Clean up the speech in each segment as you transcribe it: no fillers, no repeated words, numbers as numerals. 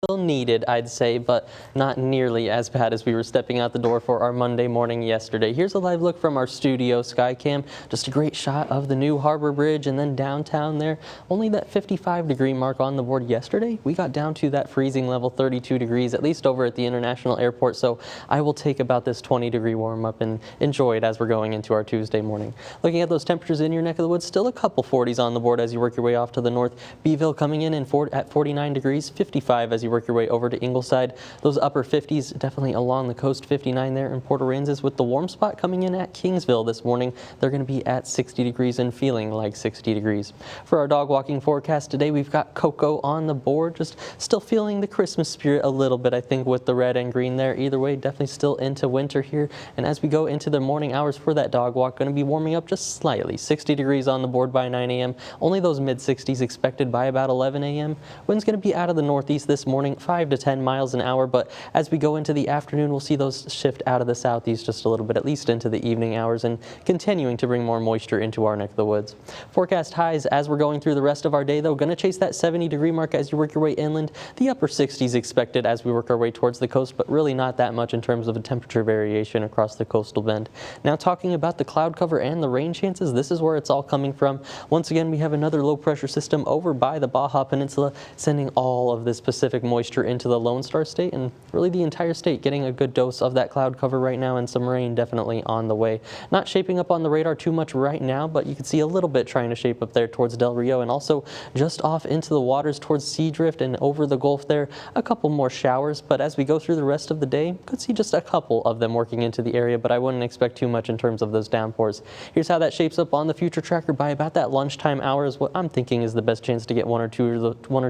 Still needed, I'd say, but not nearly as bad as we were stepping out the door for our Monday morning yesterday. Here's a live look from our studio Skycam. Just a great shot of the new Harbor Bridge and then downtown there. Only that 55-degree mark on the board yesterday. We got down to that freezing level, 32 degrees, at least over at the International Airport. So I will take about this 20-degree warm up and enjoy it as we're going into our Tuesday morning. Looking at those temperatures in your neck of the woods, still a couple 40s on the board as you work your way off to the north. Beeville coming in at 49 degrees, 55 as you work your way over to Ingleside. Those upper 50s definitely along the coast, 59 there in Port Aransas, with the warm spot coming in at Kingsville this morning. They're going to be at 60 degrees and feeling like 60 degrees. For our dog walking forecast today, we've got Coco on the board, just still feeling the Christmas spirit a little bit, I think, with the red and green there. Either way, definitely still into winter here. And as we go into the morning hours for that dog walk, going to be warming up just slightly. 60 degrees on the board by 9 a.m. Only those mid-60s expected by about 11 a.m. Wind's going to be out of the northeast this morning, 5 to 10 miles an hour, but as we go into the afternoon, we'll see those shift out of the southeast just a little bit, at least into the evening hours, and continuing to bring more moisture into our neck of the woods. Forecast highs as we're going through the rest of our day, though, going to chase that 70-degree mark as you work your way inland. The upper 60s expected as we work our way towards the coast, but really not that much in terms of a temperature variation across the coastal bend. Now, talking about the cloud cover and the rain chances, this is where it's all coming from. Once again, we have another low pressure system over by the Baja Peninsula, sending all of this Pacific moisture into the Lone Star State, and really the entire state getting a good dose of that cloud cover right now, and some rain definitely on the way. Not shaping up on the radar too much right now, but you can see a little bit trying to shape up there towards Del Rio, and also just off into the waters towards Seadrift and over the Gulf there, a couple more showers. But as we go through the rest of the day, could see just a couple of them working into the area, but I wouldn't expect too much in terms of those downpours. Here's how that shapes up on the future tracker. By about that lunchtime hour is what I'm thinking is the best chance to get one or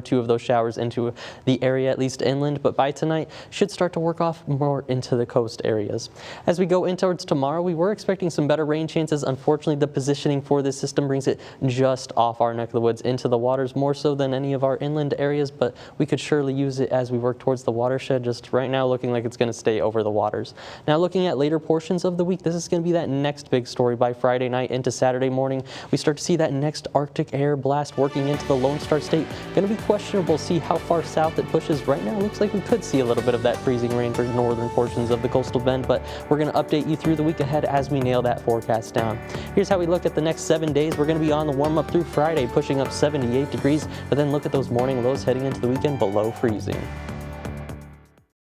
two of those showers into the area, at least inland. But by tonight, should start to work off more into the coast areas. As we go in towards tomorrow, we were expecting some better rain chances. Unfortunately, the positioning for this system brings it just off our neck of the woods into the waters, more so than any of our inland areas, but we could surely use it as we work towards the watershed. Just right now looking like it's going to stay over the waters. Now, looking at later portions of the week, this is going to be that next big story. By Friday night into Saturday morning, we start to see that next Arctic air blast working into the Lone Star State. Going to be questionable, see how far south it pushes. Right now, it looks like we could see a little bit of that freezing rain for northern portions of the coastal bend, but we're going to update you through the week ahead as we nail that forecast down. Here's how we look at the next 7 days. We're going to be on the warm up through Friday, pushing up 78 degrees, but then look at those morning lows heading into the weekend below freezing.